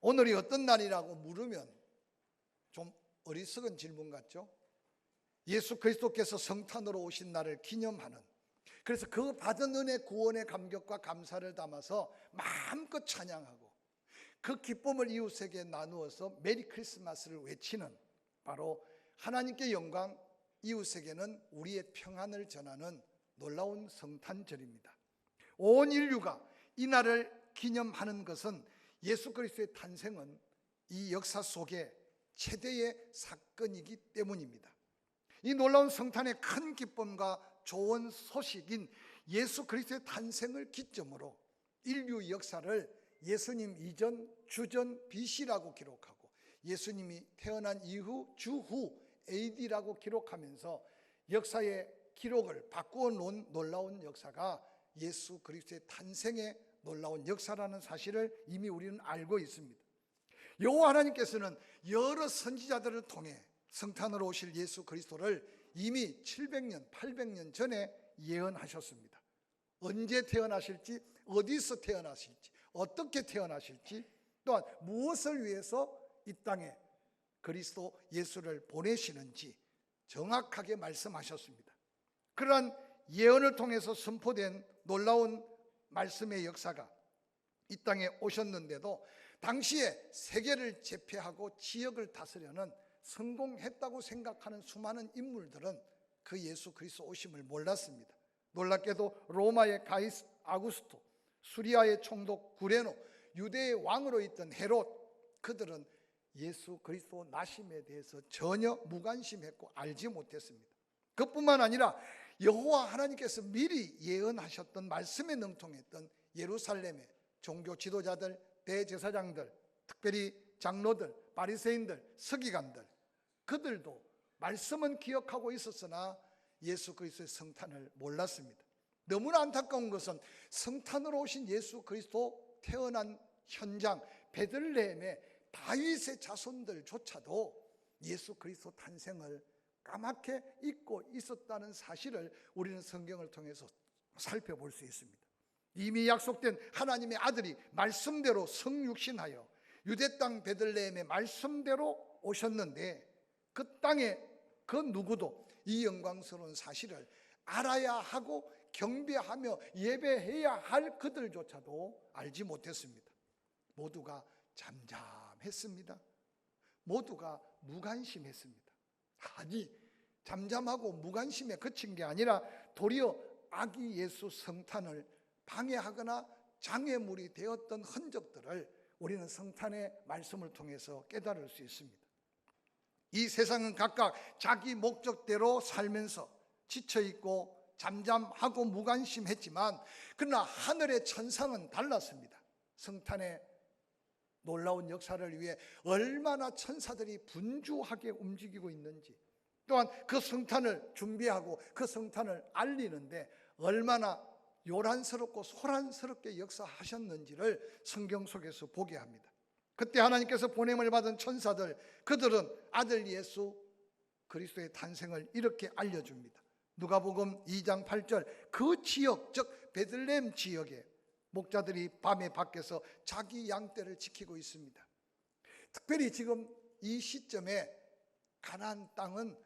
오늘이 어떤 날이라고 물으면 좀 어리석은 질문 같죠? 예수 그리스도께서 성탄으로 오신 날을 기념하는, 그래서 그 받은 은혜 구원의 감격과 감사를 담아서 마음껏 찬양하고 그 기쁨을 이웃에게 나누어서 메리 크리스마스를 외치는, 바로 하나님께 영광, 이웃에게는 우리의 평안을 전하는 놀라운 성탄절입니다. 온 인류가 이 날을 기념하는 것은 예수 그리스도의 탄생은 이 역사 속에 최대의 사건이기 때문입니다. 이 놀라운 성탄의 큰 기쁨과 좋은 소식인 예수 그리스도의 탄생을 기점으로 인류 역사를 예수님 이전, 주전, BC라고 기록하고 예수님이 태어난 이후, 주후 AD라고 기록하면서 역사의 기록을 바꾸어 놓은 놀라운 역사가 예수 그리스도의 탄생의 놀라운 역사라는 사실을 이미 우리는 알고 있습니다. 여호와 하나님께서는 여러 선지자들을 통해 성탄으로 오실 예수 그리스도를 이미 700년, 800년 전에 예언하셨습니다. 언제 태어나실지, 어디서 태어나실지, 어떻게 태어나실지, 또한 무엇을 위해서 이 땅에 그리스도 예수를 보내시는지 정확하게 말씀하셨습니다. 그러한 예언을 통해서 선포된 놀라운 말씀의 역사가 이 땅에 오셨는데도 당시에 세계를 제패하고 지역을 다스려는 성공했다고 생각하는 수많은 인물들은 그 예수 그리스도 오심을 몰랐습니다. 놀랍게도 로마의 가이스 아구스토, 수리아의 총독 구레노, 유대의 왕으로 있던 헤롯, 그들은 예수 그리스도 나심에 대해서 전혀 무관심했고 알지 못했습니다. 그뿐만 아니라 여호와 하나님께서 미리 예언하셨던 말씀에 능통했던 예루살렘의 종교 지도자들, 대제사장들, 특별히 장로들, 바리새인들, 서기관들, 그들도 말씀은 기억하고 있었으나 예수 그리스도의 성탄을 몰랐습니다. 너무나 안타까운 것은 성탄으로 오신 예수 그리스도 태어난 현장 베들레헴의 다윗의 자손들조차도 예수 그리스도 탄생을 까맣게 잊고 있었다는 사실을 우리는 성경을 통해서 살펴볼 수 있습니다. 이미 약속된 하나님의 아들이 말씀대로 성육신하여 유대 땅 베들레헴의 말씀대로 오셨는데, 그 땅에 그 누구도 이 영광스러운 사실을 알아야 하고 경배하며 예배해야 할 그들조차도 알지 못했습니다. 모두가 잠잠했습니다. 모두가 무관심했습니다. 아니, 잠잠하고 무관심에 그친 게 아니라 도리어 아기 예수 성탄을 방해하거나 장애물이 되었던 흔적들을 우리는 성탄의 말씀을 통해서 깨달을 수 있습니다. 이 세상은 각각 자기 목적대로 살면서 지쳐있고 잠잠하고 무관심했지만, 그러나 하늘의 천상은 달랐습니다. 성탄의 놀라운 역사를 위해 얼마나 천사들이 분주하게 움직이고 있는지, 또한 그 성탄을 준비하고 그 성탄을 알리는데 얼마나 요란스럽고 소란스럽게 역사하셨는지를 성경 속에서 보게 합니다. 그때 하나님께서 보냄을 받은 천사들, 그들은 아들 예수 그리스도의 탄생을 이렇게 알려줍니다. 누가복음 2장 8절, 그 지역, 즉 베들레헴 지역에 목자들이 밤에 밖에서 자기 양떼를 지키고 있습니다. 특별히 지금 이 시점에 가나안 땅은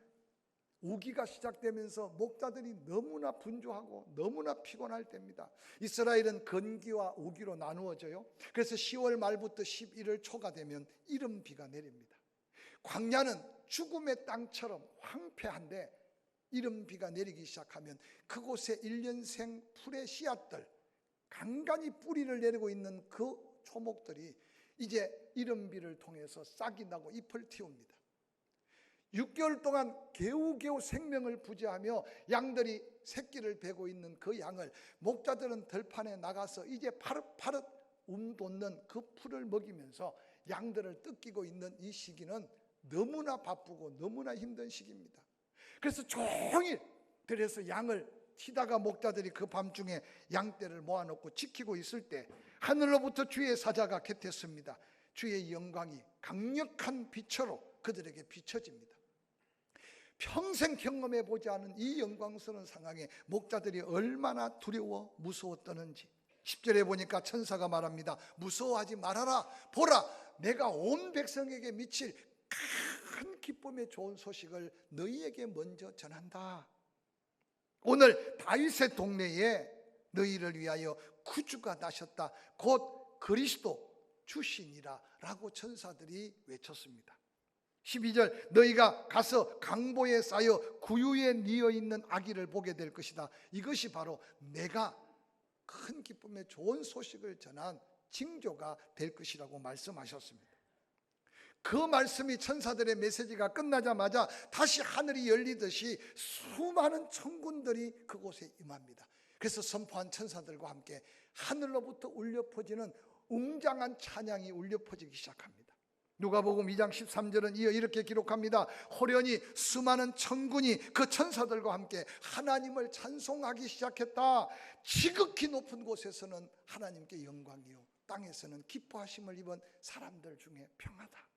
우기가 시작되면서 목자들이 너무나 분주하고 너무나 피곤할 때입니다. 이스라엘은 건기와 우기로 나누어져요. 그래서 10월 말부터 11월 초가 되면 이른비가 내립니다. 광야는 죽음의 땅처럼 황폐한데 이른비가 내리기 시작하면 그곳에 1년생 풀의 씨앗들, 간간히 뿌리를 내리고 있는 그 초목들이 이제 이른비를 통해서 싹이 나고 잎을 틔웁니다. 6개월 동안 겨우겨우 생명을 부지하며 양들이 새끼를 베고 있는 그 양을 목자들은 들판에 나가서 이제 파릇파릇 돋는 그 풀을 먹이면서 양들을 뜯기고 있는 이 시기는 너무나 바쁘고 너무나 힘든 시기입니다. 그래서 종일 들에서 양을 치다가 목자들이 그 밤중에 양떼를 모아놓고 지키고 있을 때 하늘로부터 주의 사자가 겟했습니다. 주의 영광이 강력한 빛으로 그들에게 비춰집니다. 평생 경험해 보지 않은 이 영광스러운 상황에 목자들이 얼마나 두려워 무서웠다는지 10절에 보니까 천사가 말합니다. 무서워하지 말아라. 보라, 내가 온 백성에게 미칠 큰 기쁨의 좋은 소식을 너희에게 먼저 전한다. 오늘 다윗의 동네에 너희를 위하여 구주가 나셨다. 곧 그리스도 주시니라 라고 천사들이 외쳤습니다. 12절, 너희가 가서 강보에 쌓여 구유에 뉘어 있는 아기를 보게 될 것이다. 이것이 바로 내가 큰 기쁨의 좋은 소식을 전한 징조가 될 것이라고 말씀하셨습니다. 그 말씀이 천사들의 메시지가 끝나자마자 다시 하늘이 열리듯이 수많은 천군들이 그곳에 임합니다. 그래서 선포한 천사들과 함께 하늘로부터 울려 퍼지는 웅장한 찬양이 울려 퍼지기 시작합니다. 누가복음 2장 13절은 이어 이렇게 기록합니다. 호련히 수많은 천군이 그 천사들과 함께 하나님을 찬송하기 시작했다. 지극히 높은 곳에서는 하나님께 영광이요 땅에서는 기뻐하심을 입은 사람들 중에 평하다.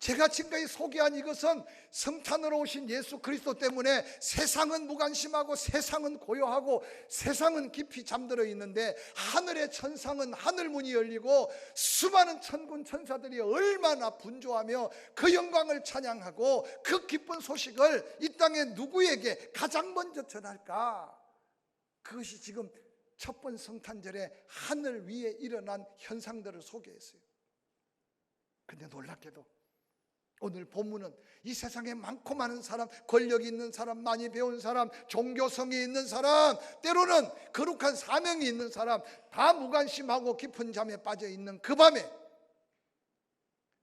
제가 지금까지 소개한 이것은 성탄으로 오신 예수 그리스도 때문에 세상은 무관심하고 세상은 고요하고 세상은 깊이 잠들어 있는데 하늘의 천상은 하늘문이 열리고 수많은 천군 천사들이 얼마나 분주하며 그 영광을 찬양하고 그 기쁜 소식을 이 땅에 누구에게 가장 먼저 전할까? 그것이 지금 첫 번 성탄절에 하늘 위에 일어난 현상들을 소개했어요. 근데 놀랍게도 오늘 본문은 이 세상에 많고 많은 사람, 권력이 있는 사람, 많이 배운 사람, 종교성이 있는 사람, 때로는 거룩한 사명이 있는 사람 다 무관심하고 깊은 잠에 빠져 있는 그 밤에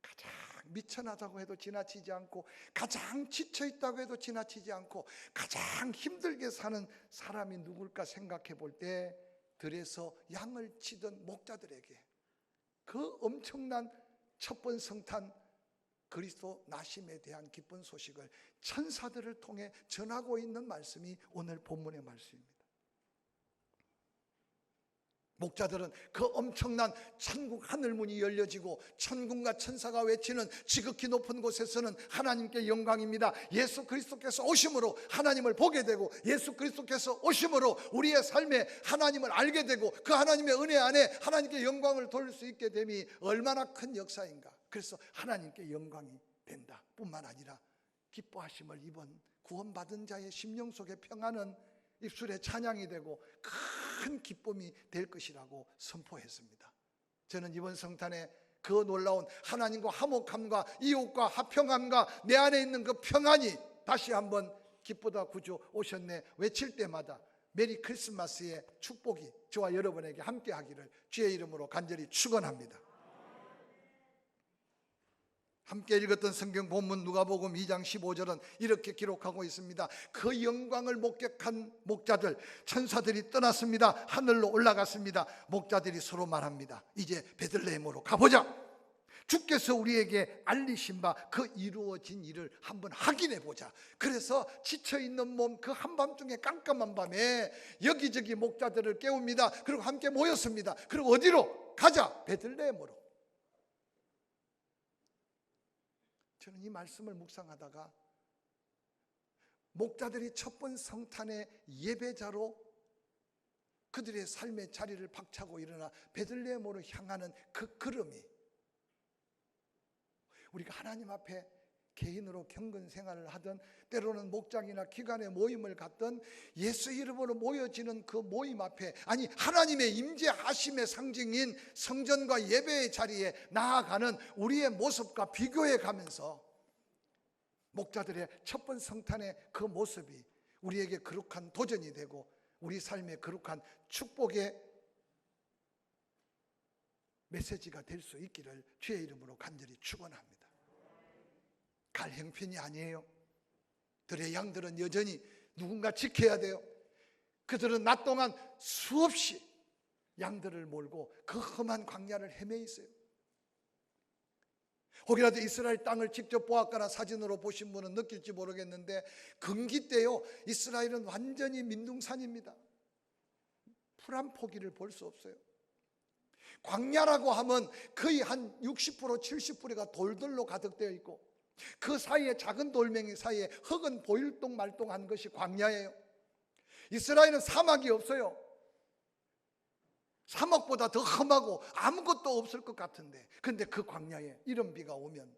가장 미천하다고 해도 지나치지 않고 가장 지쳐있다고 해도 지나치지 않고 가장 힘들게 사는 사람이 누굴까 생각해 볼 때 들에서 양을 치던 목자들에게 그 엄청난 첫 번 성탄 그리스도 나심에 대한 기쁜 소식을 천사들을 통해 전하고 있는 말씀이 오늘 본문의 말씀입니다. 목자들은 그 엄청난 천국 하늘문이 열려지고 천군과 천사가 외치는 지극히 높은 곳에서는 하나님께 영광입니다. 예수 그리스도께서 오심으로 하나님을 보게 되고 예수 그리스도께서 오심으로 우리의 삶에 하나님을 알게 되고 그 하나님의 은혜 안에 하나님께 영광을 돌릴 수 있게 됨이 얼마나 큰 역사인가. 그래서 하나님께 영광이 된다 뿐만 아니라 기뻐하심을 입은 구원받은 자의 심령 속의 평안은 입술에 찬양이 되고 큰 기쁨이 될 것이라고 선포했습니다. 저는 이번 성탄에 그 놀라운 하나님과 화목함과 이웃과 화평함과 내 안에 있는 그 평안이 다시 한번 기쁘다 구주 오셨네 외칠 때마다 메리 크리스마스의 축복이 저와 여러분에게 함께 하기를 주의 이름으로 간절히 축원합니다. 함께 읽었던 성경 본문 누가복음 2장 15절은 이렇게 기록하고 있습니다. 그 영광을 목격한 목자들 천사들이 떠났습니다. 하늘로 올라갔습니다. 목자들이 서로 말합니다. 이제 베들레헴으로 가보자. 주께서 우리에게 알리신 바 그 이루어진 일을 한번 확인해 보자. 그래서 지쳐있는 몸 그 한밤중에 깜깜한 밤에 여기저기 목자들을 깨웁니다. 그리고 함께 모였습니다. 그리고 어디로? 가자. 베들레헴으로. 저는 이 말씀을 묵상하다가 목자들이 첫 번 성탄의 예배자로 그들의 삶의 자리를 박차고 일어나 베들레헴으로 향하는 그 걸음이 우리가 하나님 앞에 개인으로 경건 생활을 하든 때로는 목장이나 기관의 모임을 갖든 예수 이름으로 모여지는 그 모임 앞에 아니 하나님의 임재하심의 상징인 성전과 예배의 자리에 나아가는 우리의 모습과 비교해 가면서 목자들의 첫 번 성탄의 그 모습이 우리에게 거룩한 도전이 되고 우리 삶의 거룩한 축복의 메시지가 될 수 있기를 주의 이름으로 간절히 축원합니다. 갈 형편이 아니에요. 들의 양들은 여전히 누군가 지켜야 돼요. 그들은 낮 동안 수없이 양들을 몰고 그 험한 광야를 헤매 있어요. 혹이라도 이스라엘 땅을 직접 보았거나 사진으로 보신 분은 느낄지 모르겠는데 금기 때요 이스라엘은 완전히 민둥산입니다. 풀 한 포기를 볼 수 없어요. 광야라고 하면 거의 한 60% 70%가 돌들로 가득되어 있고 그 사이에 작은 돌멩이 사이에 흙은 보일동 말동한 것이 광야예요. 이스라엘은 사막이 없어요. 사막보다 더 험하고 아무것도 없을 것 같은데, 근데 그 광야에 이런 비가 오면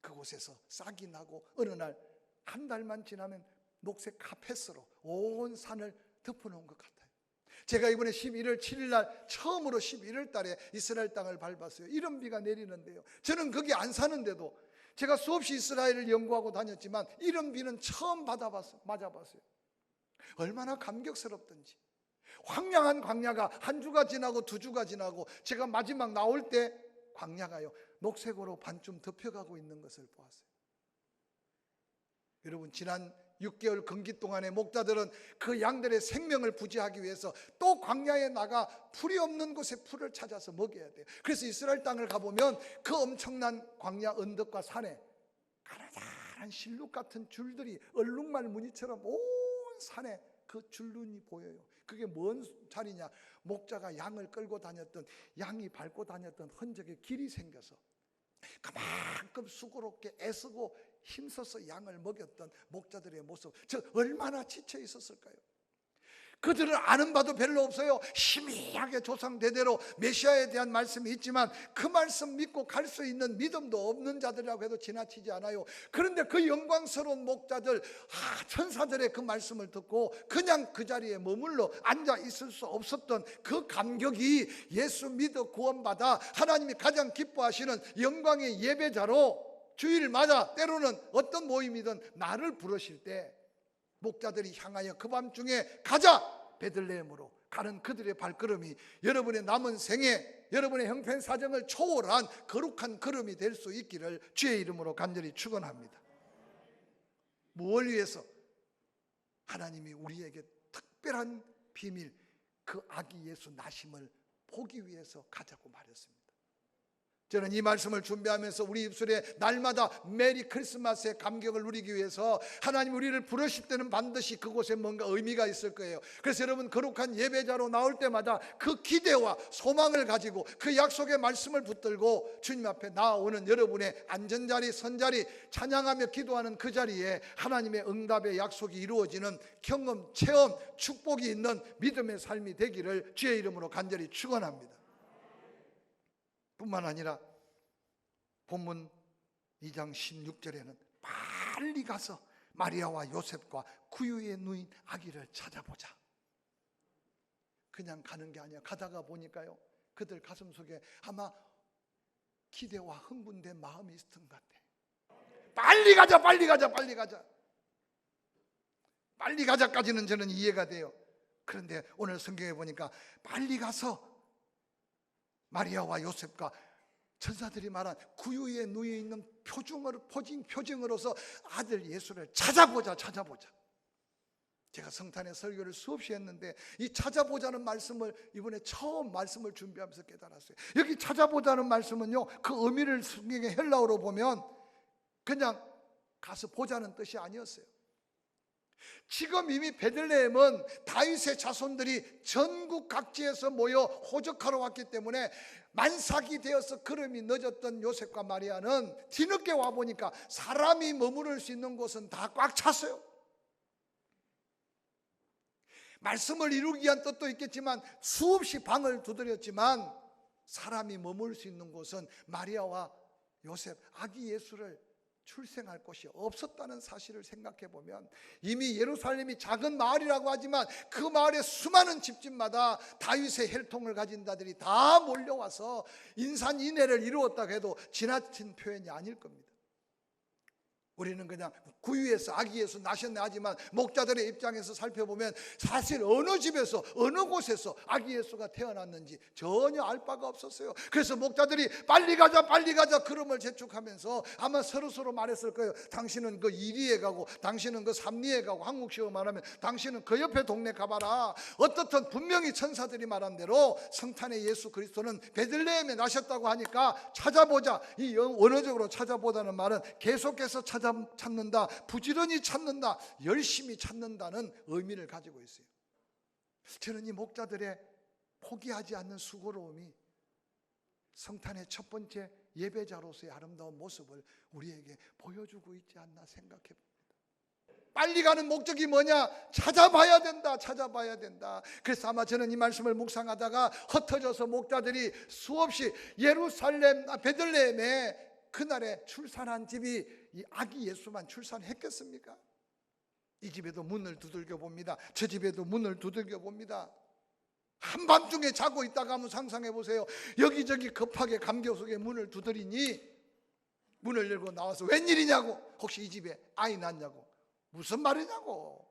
그곳에서 싹이 나고 어느 날 한 달만 지나면 녹색 카펫으로 온 산을 덮어놓은 것 같아요. 제가 이번에 11월 7일 날 처음으로 11월 달에 이스라엘 땅을 밟았어요. 이런 비가 내리는데요, 저는 거기 안 사는데도 제가 수없이 이스라엘을 연구하고 다녔지만 이런 비는 처음 맞아봤어요. 얼마나 감격스럽던지. 황량한 광야가 한 주가 지나고 두 주가 지나고 제가 마지막 나올 때 광야가요 녹색으로 반쯤 덮여가고 있는 것을 보았어요. 여러분, 지난 6개월 건기 동안에 목자들은 그 양들의 생명을 부지하기 위해서 또 광야에 나가 풀이 없는 곳에 풀을 찾아서 먹여야 돼요. 그래서 이스라엘 땅을 가보면 그 엄청난 광야 언덕과 산에 가느다란 실룩 같은 줄들이 얼룩말 무늬처럼 온 산에 그 줄눈이 보여요. 그게 뭔 자리냐? 목자가 양을 끌고 다녔던, 양이 밟고 다녔던 흔적의 길이 생겨서 그만큼 수고롭게 애쓰고 힘써서 양을 먹였던 목자들의 모습, 저 얼마나 지쳐 있었을까요? 그들은 아는 바도 별로 없어요. 희미하게 조상 대대로 메시아에 대한 말씀이 있지만 그 말씀 믿고 갈 수 있는 믿음도 없는 자들이라고 해도 지나치지 않아요. 그런데 그 영광스러운 목자들, 천사들의 그 말씀을 듣고 그냥 그 자리에 머물러 앉아 있을 수 없었던 그 감격이, 예수 믿어 구원받아 하나님이 가장 기뻐하시는 영광의 예배자로 주일마다 때로는 어떤 모임이든 나를 부르실 때 목자들이 향하여 그 밤중에 가자 베들레헴으로 가는 그들의 발걸음이 여러분의 남은 생에 여러분의 형편사정을 초월한 거룩한 걸음이 될 수 있기를 주의 이름으로 간절히 축원합니다. 무엇을 위해서? 하나님이 우리에게 특별한 비밀, 그 아기 예수 나심을 보기 위해서 가자고 말했습니다. 저는 이 말씀을 준비하면서 우리 입술에 날마다 메리 크리스마스의 감격을 누리기 위해서 하나님 우리를 부르실 때는 반드시 그곳에 뭔가 의미가 있을 거예요. 그래서 여러분, 거룩한 예배자로 나올 때마다 그 기대와 소망을 가지고 그 약속의 말씀을 붙들고 주님 앞에 나아오는 여러분의 안전자리, 선자리, 찬양하며 기도하는 그 자리에 하나님의 응답의 약속이 이루어지는 경험, 체험, 축복이 있는 믿음의 삶이 되기를 주의 이름으로 간절히 축원합니다. 뿐만 아니라 본문 2장 16절에는 빨리 가서 마리아와 요셉과 구유에 누인 아기를 찾아보자. 그냥 가는 게 아니야. 가다가 보니까요, 그들 가슴속에 아마 기대와 흥분된 마음이 있었던 것 같아. 빨리 가자, 빨리 가자, 빨리 가자. 빨리 가자까지는 저는 이해가 돼요. 그런데 오늘 성경에 보니까 빨리 가서 마리아와 요셉과 천사들이 말한 구유에 누워 있는 표징으로서 아들 예수를 찾아보자. 제가 성탄의 설교를 수없이 했는데 이 찾아보자는 말씀을 이번에 처음 말씀을 준비하면서 깨달았어요. 여기 찾아보자는 말씀은요, 그 의미를 성경의 헬라어로 보면 그냥 가서 보자는 뜻이 아니었어요. 지금 이미 베들레헴은 다윗의 자손들이 전국 각지에서 모여 호적하러 왔기 때문에 만삭이 되어서 걸음이 늦었던 요셉과 마리아는 뒤늦게 와보니까 사람이 머무를 수 있는 곳은 다 꽉 찼어요. 말씀을 이루기 위한 뜻도 있겠지만 수없이 방을 두드렸지만 사람이 머물 수 있는 곳은 마리아와 요셉, 아기 예수를 출생할 곳이 없었다는 사실을 생각해 보면, 이미 예루살렘이 작은 마을이라고 하지만 그 마을의 수많은 집집마다 다윗의 혈통을 가진 자들이 다 몰려와서 인산인해를 이루었다고 해도 지나친 표현이 아닐 겁니다. 우리는 그냥 구유에서 아기 예수 나셨네 하지만 목자들의 입장에서 살펴보면 사실 어느 집에서 어느 곳에서 아기 예수가 태어났는지 전혀 알 바가 없었어요. 그래서 목자들이 빨리 가자 걸음을 재촉하면서 아마 서로 말했을 거예요. 당신은 그 2리에 가고 당신은 그 3리에 가고, 한국식으로 말하면 당신은 그 옆에 동네 가봐라. 어떻든 분명히 천사들이 말한 대로 성탄의 예수 그리스도는 베들레헴에 나셨다고 하니까 찾아보자. 이 원어적으로 찾아보다는 말은 계속해서 찾는다, 부지런히 찾는다, 열심히 찾는다는 의미를 가지고 있어요. 저는 이 목자들의 포기하지 않는 수고로움이 성탄의 첫 번째 예배자로서의 아름다운 모습을 우리에게 보여주고 있지 않나 생각해 봅니다. 빨리 가는 목적이 뭐냐? 찾아봐야 된다. 찾아봐야 된다. 그래서 아마 저는 이 말씀을 묵상하다가 흩어져서 목자들이 수없이 예루살렘 베들레헴에 그날에 출산한 집이 이 아기 예수만 출산했겠습니까? 이 집에도 문을 두들겨 봅니다. 저 집에도 문을 두들겨 봅니다. 한밤중에 자고 있다가 한번 상상해 보세요. 여기저기 급하게 감격 속에 문을 두드리니 문을 열고 나와서 웬일이냐고, 혹시 이 집에 아이 낳냐고, 무슨 말이냐고,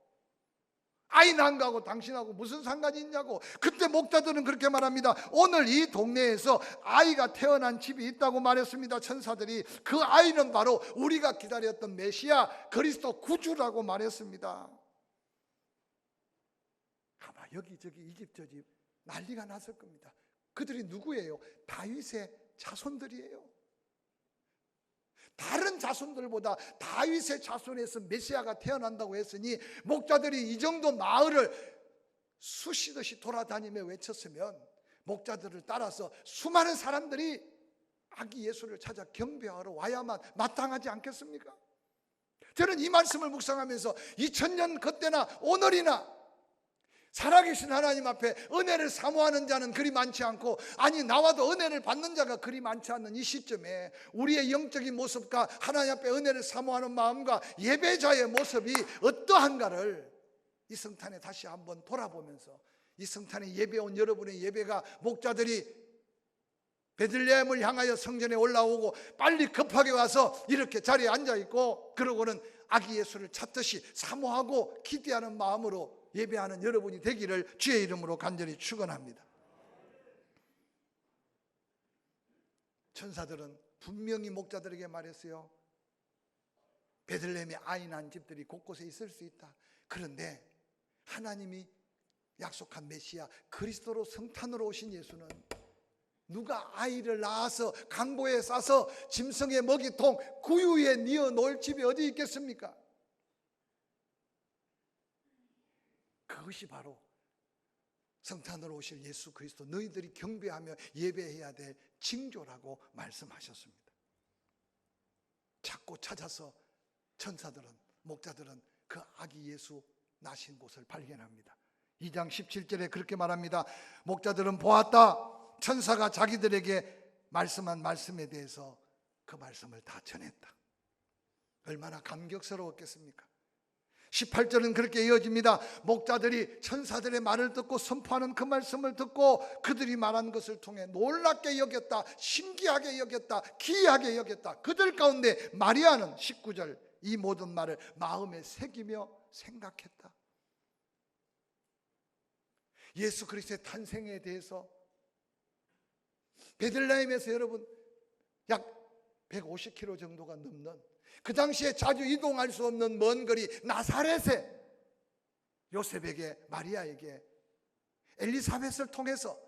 아이 낳은 거하고 당신하고 무슨 상관이 있냐고. 그때 목자들은 그렇게 말합니다. 오늘 이 동네에서 아이가 태어난 집이 있다고 말했습니다. 천사들이. 그 아이는 바로 우리가 기다렸던 메시아 그리스도 구주라고 말했습니다. 아마 여기저기 이 집 저 집 난리가 났을 겁니다. 그들이 누구예요? 다윗의 자손들이에요. 다른 자손들보다 다윗의 자손에서 메시아가 태어난다고 했으니 목자들이 이 정도 마을을 수시듯이 돌아다니며 외쳤으면 목자들을 따라서 수많은 사람들이 아기 예수를 찾아 경배하러 와야만 마땅하지 않겠습니까? 저는 이 말씀을 묵상하면서 2000년 그때나 오늘이나 살아계신 하나님 앞에 은혜를 사모하는 자는 그리 많지 않고, 아니 나와도 은혜를 받는 자가 그리 많지 않는 이 시점에 우리의 영적인 모습과 하나님 앞에 은혜를 사모하는 마음과 예배자의 모습이 어떠한가를 이 성탄에 다시 한번 돌아보면서, 이 성탄에 예배 온 여러분의 예배가 목자들이 베들레헴을 향하여 성전에 올라오고 빨리 급하게 와서 이렇게 자리에 앉아있고 그러고는 아기 예수를 찾듯이 사모하고 기대하는 마음으로 예배하는 여러분이 되기를 주의 이름으로 간절히 축원합니다. 천사들은 분명히 목자들에게 말했어요. 베들레헴에 아이 낳은 집들이 곳곳에 있을 수 있다. 그런데 하나님이 약속한 메시아 그리스도로 성탄으로 오신 예수는 누가 아이를 낳아서 강보에 싸서 짐승의 먹이통 구유에 뉘어 놓을 집이 어디 있겠습니까? 그것이 바로 성탄으로 오실 예수 그리스도, 너희들이 경배하며 예배해야 될 징조라고 말씀하셨습니다. 찾고 찾아서 천사들은, 목자들은 그 아기 예수 나신 곳을 발견합니다. 2장 17절에 그렇게 말합니다. 목자들은 보았다. 천사가 자기들에게 말씀한 말씀에 대해서 그 말씀을 다 전했다. 얼마나 감격스러웠겠습니까? 18절은 그렇게 이어집니다. 목자들이 천사들의 말을 듣고 선포하는 그 말씀을 듣고 그들이 말한 것을 통해 놀랍게 여겼다, 신기하게 여겼다, 기이하게 여겼다. 그들 가운데 마리아는 19절 이 모든 말을 마음에 새기며 생각했다. 예수 그리스도의 탄생에 대해서 베들레헴에서 여러분 약 150km 정도가 넘는, 그 당시에 자주 이동할 수 없는 먼 거리 나사렛에 요셉에게, 마리아에게, 엘리사벳을 통해서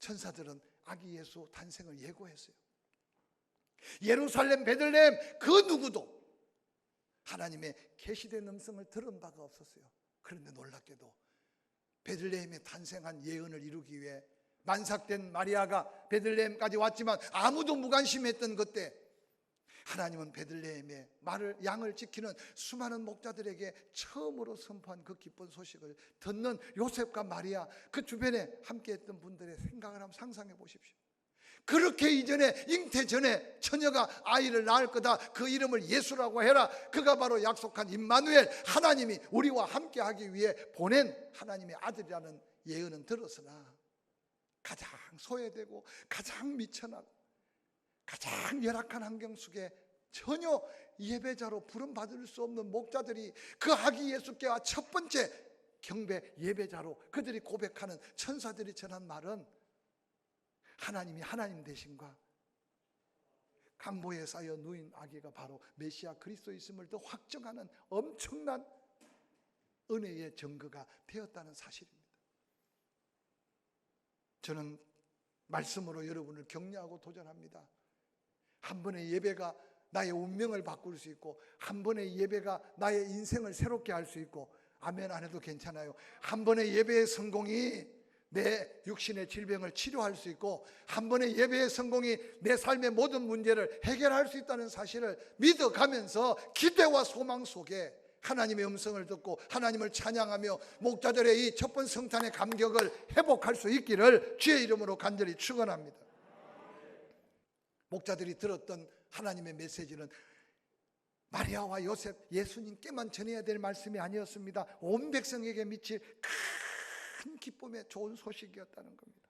천사들은 아기 예수 탄생을 예고했어요. 예루살렘, 베들레헴 그 누구도 하나님의 계시된 음성을 들은 바가 없었어요. 그런데 놀랍게도 베들레헴에 탄생한 예언을 이루기 위해 만삭된 마리아가 베들레헴까지 왔지만 아무도 무관심했던 그때 하나님은 베들레헴의 양을 지키는 수많은 목자들에게 처음으로 선포한 그 기쁜 소식을 듣는 요셉과 마리아, 그 주변에 함께했던 분들의 생각을 한번 상상해 보십시오. 그렇게 이전에, 잉태 전에 처녀가 아이를 낳을 거다, 그 이름을 예수라고 해라, 그가 바로 약속한 임마누엘, 하나님이 우리와 함께하기 위해 보낸 하나님의 아들이라는 예언은 들었으나 가장 소외되고 가장 미천하고 가장 열악한 환경 속에 전혀 예배자로 부름받을 수 없는 목자들이 그 아기 예수께 와 첫 번째 경배 예배자로 그들이 고백하는 천사들이 전한 말은 하나님이 하나님 되심과 강보에 쌓여 누인 아기가 바로 메시아 그리스도 있음을 더 확정하는 엄청난 은혜의 증거가 되었다는 사실입니다. 저는 말씀으로 여러분을 격려하고 도전합니다. 한 번의 예배가 나의 운명을 바꿀 수 있고, 한 번의 예배가 나의 인생을 새롭게 할 수 있고, 아멘 안 해도 괜찮아요. 한 번의 예배의 성공이 내 육신의 질병을 치료할 수 있고, 한 번의 예배의 성공이 내 삶의 모든 문제를 해결할 수 있다는 사실을 믿어가면서 기대와 소망 속에 하나님의 음성을 듣고 하나님을 찬양하며 목자들의 이 첫 번 성탄의 감격을 회복할 수 있기를 주의 이름으로 간절히 축원합니다. 목자들이 들었던 하나님의 메시지는 마리아와 요셉, 예수님께만 전해야 될 말씀이 아니었습니다. 온 백성에게 미칠 큰 기쁨의 좋은 소식이었다는 겁니다.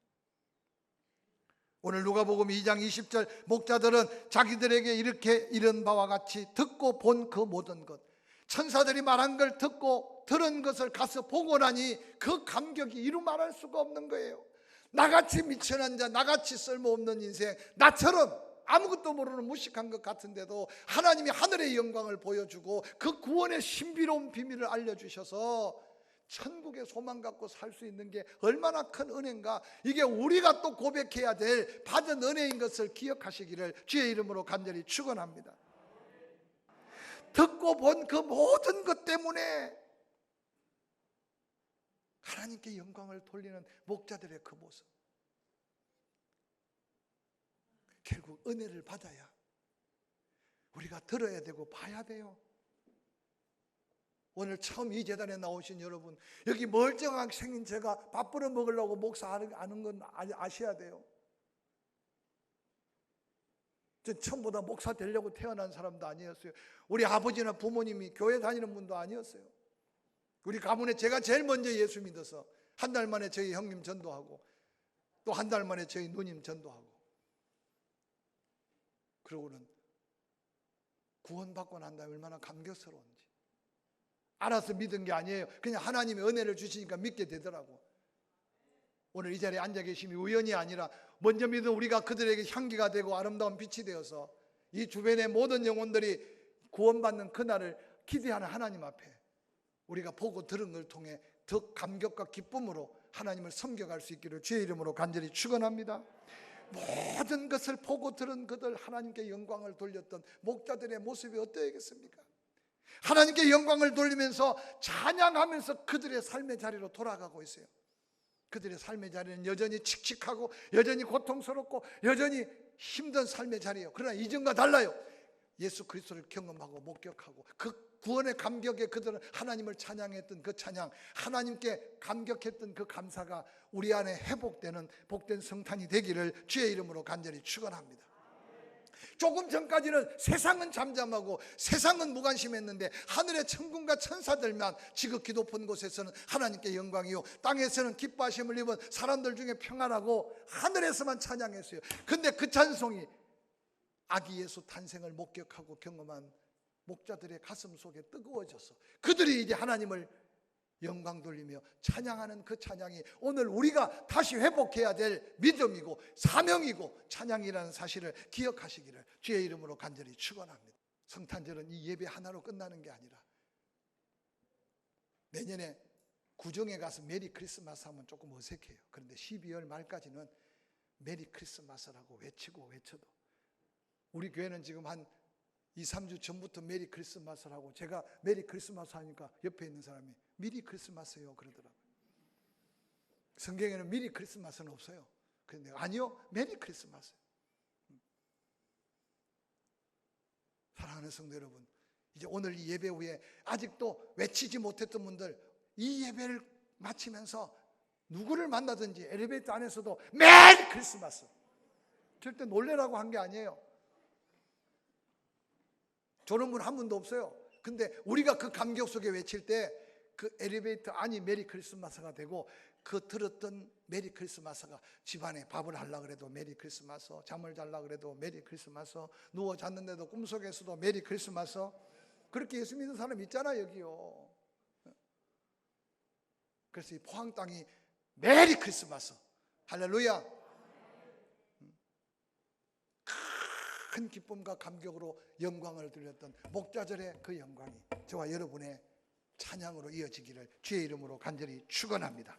오늘 누가복음 2장 20절, 목자들은 자기들에게 이렇게 이른 바와 같이 듣고 본 그 모든 것, 천사들이 말한 걸 듣고 들은 것을 가서 보고 나니 그 감격이 이루 말할 수가 없는 거예요. 나같이 미천한 자, 나같이 쓸모없는 인생, 나처럼 아무것도 모르는 무식한 것 같은데도 하나님이 하늘의 영광을 보여주고 그 구원의 신비로운 비밀을 알려주셔서 천국의 소망 갖고 살 수 있는 게 얼마나 큰 은혜인가. 이게 우리가 또 고백해야 될 받은 은혜인 것을 기억하시기를 주의 이름으로 간절히 축원합니다. 듣고 본 그 모든 것 때문에 하나님께 영광을 돌리는 목자들의 그 모습, 결국 은혜를 받아야 우리가 들어야 되고 봐야 돼요. 오늘 처음 이 재단에 나오신 여러분, 여기 멀쩡하게 생긴 제가 밥 벌어 먹으려고 목사하는 건 아셔야 돼요. 전 처음보다 목사 되려고 태어난 사람도 아니었어요. 우리 아버지나 부모님이 교회 다니는 분도 아니었어요. 우리 가문에 제가 제일 먼저 예수 믿어서 한 달 만에 저희 형님 전도하고 또 한 달 만에 저희 누님 전도하고, 그러고는 구원받고 난 다음에 얼마나 감격스러운지 알아서 믿은 게 아니에요. 그냥 하나님의 은혜를 주시니까 믿게 되더라고. 오늘 이 자리에 앉아 계심이 우연이 아니라 먼저 믿은 우리가 그들에게 향기가 되고 아름다운 빛이 되어서 이 주변의 모든 영혼들이 구원받는 그날을 기대하는 하나님 앞에 우리가 보고 들은 걸 통해 더 감격과 기쁨으로 하나님을 섬겨갈 수 있기를 주의 이름으로 간절히 축원합니다. 모든 것을 보고 들은 그들 하나님께 영광을 돌렸던 목자들의 모습이 어떠하겠습니까? 하나님께 영광을 돌리면서 찬양하면서 그들의 삶의 자리로 돌아가고 있어요. 그들의 삶의 자리는 여전히 칙칙하고 여전히 고통스럽고 여전히 힘든 삶의 자리예요. 그러나 이전과 달라요. 예수 그리스도를 경험하고 목격하고 그 구원의 감격에 그들은 하나님을 찬양했던 그 찬양, 하나님께 감격했던 그 감사가 우리 안에 회복되는 복된 성탄이 되기를 주의 이름으로 간절히 축원합니다. 조금 전까지는 세상은 잠잠하고 세상은 무관심했는데 하늘의 천군과 천사들만 지극히 높은 곳에서는 하나님께 영광이요 땅에서는 기뻐하심을 입은 사람들 중에 평안하고 하늘에서만 찬양했어요. 근데 그 찬송이 아기 예수 탄생을 목격하고 경험한 목자들의 가슴 속에 뜨거워져서 그들이 이제 하나님을 영광 돌리며 찬양하는 그 찬양이 오늘 우리가 다시 회복해야 될 믿음이고 사명이고 찬양이라는 사실을 기억하시기를 주의 이름으로 간절히 축원합니다. 성탄절은 이 예배 하나로 끝나는 게 아니라 내년에 구정에 가서 메리 크리스마스 하면 조금 어색해요. 그런데 12월 말까지는 메리 크리스마스라고 외쳐도 우리 교회는 지금 한 2, 3주 전부터 메리 크리스마스를 하고 제가 메리 크리스마스 하니까 옆에 있는 사람이 미리 크리스마스요 그러더라고요. 성경에는 미리 크리스마스는 없어요. 그런데 아니요, 메리 크리스마스. 사랑하는 성도 여러분, 이제 오늘 이 예배 후에 아직도 외치지 못했던 분들 이 예배를 마치면서 누구를 만나든지 엘리베이터 안에서도 메리 크리스마스, 절대 놀래라고 한 게 아니에요. 저런 분 한 분도 없어요. 근데 우리가 그 감격 속에 외칠 때 그 엘리베이터 안이 메리 크리스마스가 되고 그 들었던 메리 크리스마스가 집안에 밥을 하려고 그래도 메리 크리스마스, 잠을 자려고 그래도 메리 크리스마스, 누워 잤는데도 꿈속에서도 메리 크리스마스. 그렇게 예수 믿는 사람 있잖아 여기요. 그래서 이 포항 땅이 메리 크리스마스, 할렐루야, 큰 기쁨과 감격으로 영광을 돌렸던 목자절의 그 영광이 저와 여러분의 찬양으로 이어지기를 주의 이름으로 간절히 축원합니다.